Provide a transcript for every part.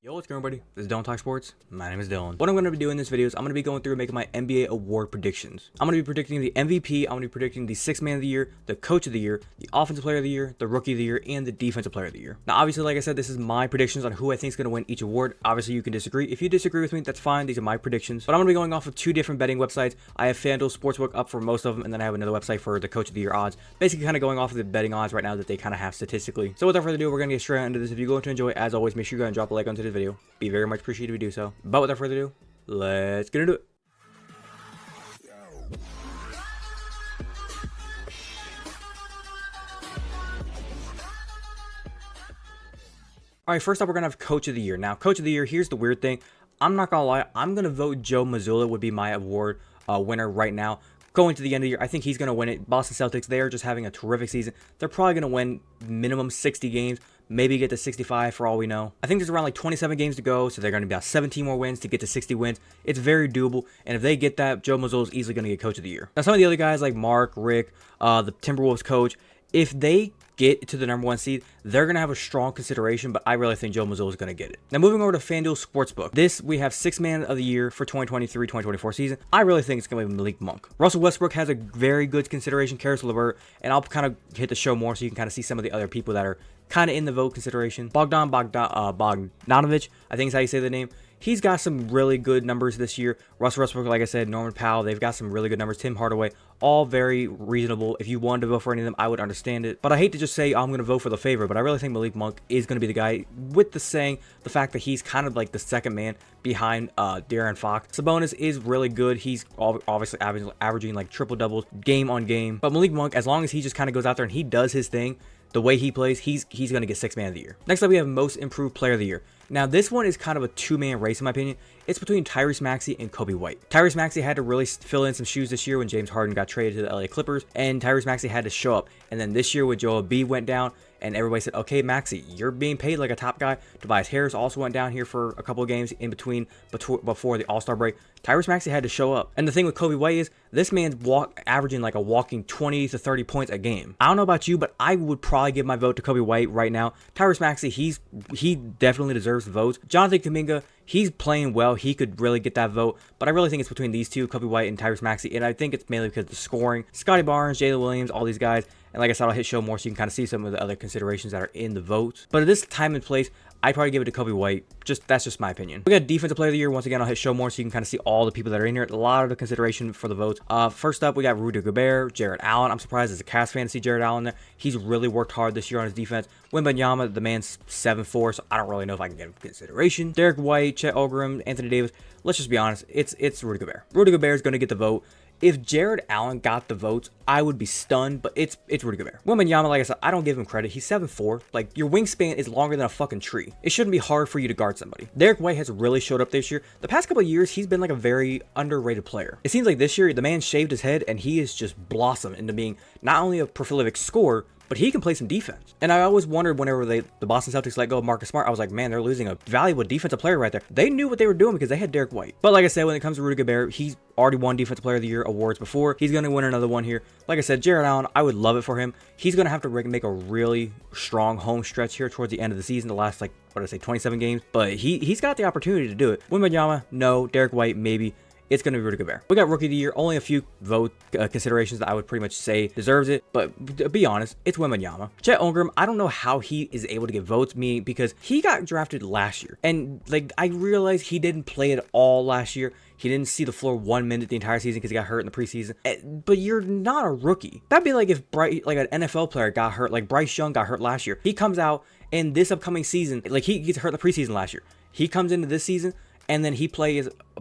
Yo, what's going on, everybody? This is Dylan Talk Sports. My name is Dylan. What I'm going to be doing in this video is I'm going to be going through and making my NBA award predictions. I'm going to be predicting the MVP, I'm going to be predicting the Sixth Man of the Year, the Coach of the Year, the Offensive Player of the Year, the Rookie of the Year, and the Defensive Player of the Year. Now, obviously, like I said, this is my predictions on who I think is going to win each award. Obviously, you can disagree. If you disagree with me, that's fine. These are my predictions. But I'm going to be going off of two different betting websites. I have FanDuel Sportsbook up for most of them, and then I have another website for the Coach of the Year odds. Basically, kind of going off of the betting odds right now that they kind of have statistically. So without further ado, we're going to get straight into this. If you're going to enjoy, as always, make sure you go and drop a like onto this video. Be very much appreciated if you do so. But without further ado, let's get into it. Alright, first up, we're going to have Coach of the Year. Now, Coach of the Year, here's the weird thing. I'm not going to lie. I'm going to vote Joe Mazzulla would be my award winner right now. Going to the end of the year, I think he's going to win it. Boston Celtics, they are just having a terrific season. They're probably going to win minimum 60 games, maybe get to 65 for all we know. I think there's around like 27 games to go, so they're going to be about 17 more wins to get to 60 wins. It's very doable, and if they get that, Joe Mazzulla is easily going to get Coach of the Year. Now, some of the other guys like Mark, Rick, the Timberwolves coach, if they get to the #1 seed, they're going to have a strong consideration, but I really think Joe Mazzulla is going to get it. Now, moving over to FanDuel Sportsbook. This, we have Sixth Man of the Year for 2023-2024 season. I really think it's going to be Malik Monk. Russell Westbrook has a very good consideration, Caris LeVert, and I'll kind of hit the show more so you can kind of see some of the other people that are kind of in the vote consideration. Bogdanovic, I think is how you say the name. He's got some really good numbers this year. Russell Westbrook, like I said, Norman Powell, they've got some really good numbers. Tim Hardaway, all very reasonable. If you wanted to vote for any of them, I would understand it. But I hate to just say I'm going to vote for the favorite, but I really think Malik Monk is going to be the guy with the fact that he's kind of like the second man behind De'Aaron Fox. Sabonis is really good. He's obviously averaging like triple doubles game on game. But Malik Monk, as long as he just kind of goes out there and he does his thing, the way he plays, he's going to get Sixth Man of the Year. Next up, we have Most Improved Player of the Year. Now, this one is kind of a two-man race, in my opinion. It's between Tyrese Maxey and Coby White. Tyrese Maxey had to really fill in some shoes this year when James Harden got traded to the LA Clippers, and Tyrese Maxey had to show up. And then this year when Joel Embiid went down, and everybody said, okay, Maxey, you're being paid like a top guy. Tobias Harris also went down here for a couple of games in between before the All-Star break. Tyrese Maxey had to show up. And the thing with Coby White is this man's averaging like a walking 20 to 30 points a game. I don't know about you, but I would probably give my vote to Coby White right now. Tyrese Maxey, he definitely deserves the votes. Jonathan Kuminga, he's playing well. He could really get that vote. But I really think it's between these two, Coby White and Tyrese Maxey. And I think it's mainly because of the scoring. Scotty Barnes, Jalen Williams, all these guys. And like I said, I'll hit show more so you can kind of see some of the other considerations that are in the votes. But at this time and place, I'd probably give it to Coby White. That's just my opinion. We got Defensive Player of the Year. Once again, I'll hit show more so you can kind of see all the people that are in here. A lot of the consideration for the votes. First up, we got Rudy Gobert, Jarrett Allen. I'm surprised as a Cavs fan to see Jarrett Allen there. He's really worked hard this year on his defense. Wembanyama, the man's 7'4", so I don't really know if I can get him consideration. Derek White, Chet Holmgren, Anthony Davis. Let's just be honest. It's Rudy Gobert. Rudy Gobert is going to get the vote. If Jarrett Allen got the votes, I would be stunned, but it's Rudy Gobert. Wembanyama, like I said, I don't give him credit. He's 7'4". Like, your wingspan is longer than a fucking tree. It shouldn't be hard for you to guard somebody. Derek White has really showed up this year. The past couple of years, he's been like a very underrated player. It seems like this year, the man shaved his head, and he has just blossomed into being not only a prolific scorer, but he can play some defense. And I always wondered whenever the Boston Celtics let go of Marcus Smart, I was like, man, they're losing a valuable defensive player right there. They knew what they were doing because they had Derek White. But like I said, when it comes to Rudy Gobert, he's already won Defensive Player of the Year awards before. He's going to win another one here. Like I said, Jarrett Allen, I would love it for him. He's going to have to make a really strong home stretch here towards the end of the season, the last, like, 27 games. But he's got the opportunity to do it. Wembanyama, no. Derek White, maybe. It's going to be Rudy Gobert. We got Rookie of the Year. Only a few vote considerations that I would pretty much say deserves it. But to be honest, it's Wembanyama. Chet Holmgren, I don't know how he is able to get votes, because he got drafted last year. And like I realized he didn't play at all last year. He didn't see the floor 1 minute the entire season because he got hurt in the preseason. But you're not a rookie. That'd be like if like an NFL player got hurt, like Bryce Young got hurt last year. He comes out in this upcoming season, like he gets hurt in the preseason last year. He comes into this season, and then he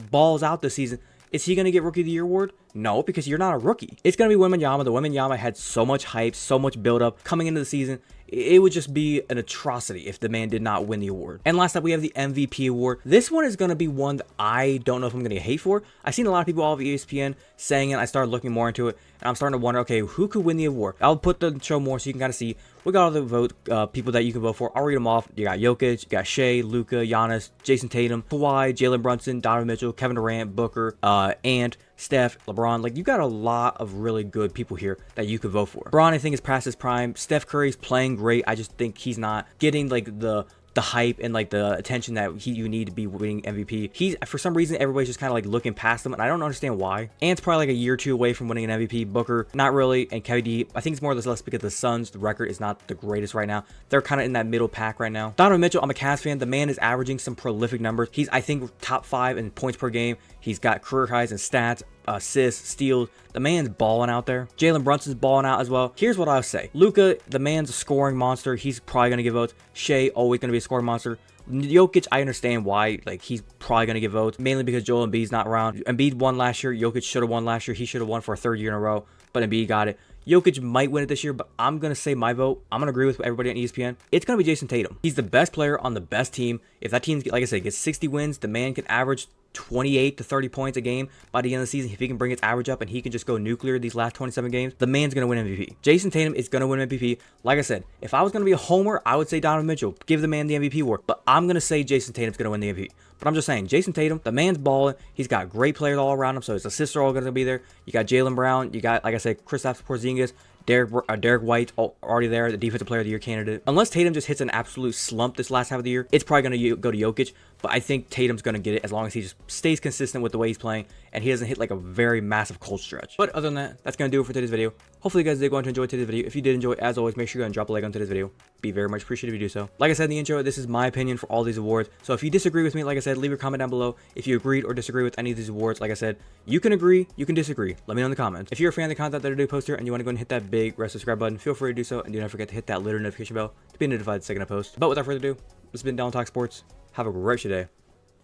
balls out this season. Is he going to get Rookie of the Year award? No, because you're not a rookie. It's going to be Wembanyama. The Wembanyama had so much hype, so much build-up coming into the season. It would just be an atrocity if the man did not win the award. And last up, we have the MVP award. This one is going to be one that I don't know if I'm going to get hate for. I've seen a lot of people all over ESPN saying it. I started looking more into it, and I'm starting to wonder, okay, who could win the award? I'll put the show more so you can kind of see. We got all the people that you can vote for. I'll read them off. You got Jokic, you got Shea, Luka, Giannis, Jason Tatum, Kawhi, Jalen Brunson, Donovan Mitchell, Kevin Durant, Booker, Ant, Steph, LeBron. Like, you got a lot of really good people here that you could vote for. LeBron, I think, is past his prime. Steph Curry's playing great. I just think he's not getting like the the hype and like the attention that you need to be winning MVP. He's, for some reason, everybody's just kind of like looking past him, and I don't understand why. Ant's probably like a year or two away from winning an MVP. Booker, not really, and KD, I think it's more or less because the Suns, the record is not the greatest right now. They're kind of in that middle pack right now. Donovan Mitchell, I'm a Cavs fan. The man is averaging some prolific numbers. He's, I think, top 5 in points per game. He's got career highs in stats, assists, steals. The man's balling out there. Jalen Brunson's balling out as well. Here's what I'll say. Luka, the man's a scoring monster. He's probably going to get votes. Shea, always going to be a scoring monster. Jokic, I understand why. Like, he's probably going to get votes, mainly because Joel Embiid's not around. Embiid won last year. Jokic should have won last year. He should have won for a 3rd year in a row, but Embiid got it. Jokic might win it this year, but I'm going to say my vote. I'm going to agree with everybody on ESPN. It's going to be Jason Tatum. He's the best player on the best team. If that team, like I said, gets 60 wins, the man can average 28 to 30 points a game by the end of the season. If he can bring his average up and he can just go nuclear these last 27 games, the man's going to win MVP. Jason Tatum is going to win MVP. Like I said, if I was going to be a homer, I would say Donovan Mitchell. Give the man the MVP award. But I'm going to say Jason Tatum's going to win the MVP. But I'm just saying, Jason Tatum, the man's balling. He's got great players all around him, so his assists are all going to be there. You got Jaylen Brown. You got, like I said, Kristaps Porzingis. Derek White already there, the defensive player of the year candidate. Unless Tatum just hits an absolute slump this last half of the year, it's probably going to go to Jokic. But I think Tatum's going to get it as long as he just stays consistent with the way he's playing and he doesn't hit like a very massive cold stretch. But other than that, that's going to do it for today's video. Hopefully you guys did go on to enjoy today's video. If you did enjoy, as always, make sure you go and drop a like on today's video. Be very much appreciated if you do so. Like I said in the intro, this is my opinion for all these awards. So if you disagree with me, like I said, leave a comment down below. If you agreed or disagree with any of these awards, like I said, you can agree, you can disagree. Let me know in the comments. If you're a fan of the content that I do post here and you want to go and hit that big red subscribe button, feel free to do so. And do not forget to hit that little notification bell to be notified the second I post. But without further ado, this has been Dallin Talk Sports. Have a great day.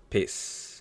Peace.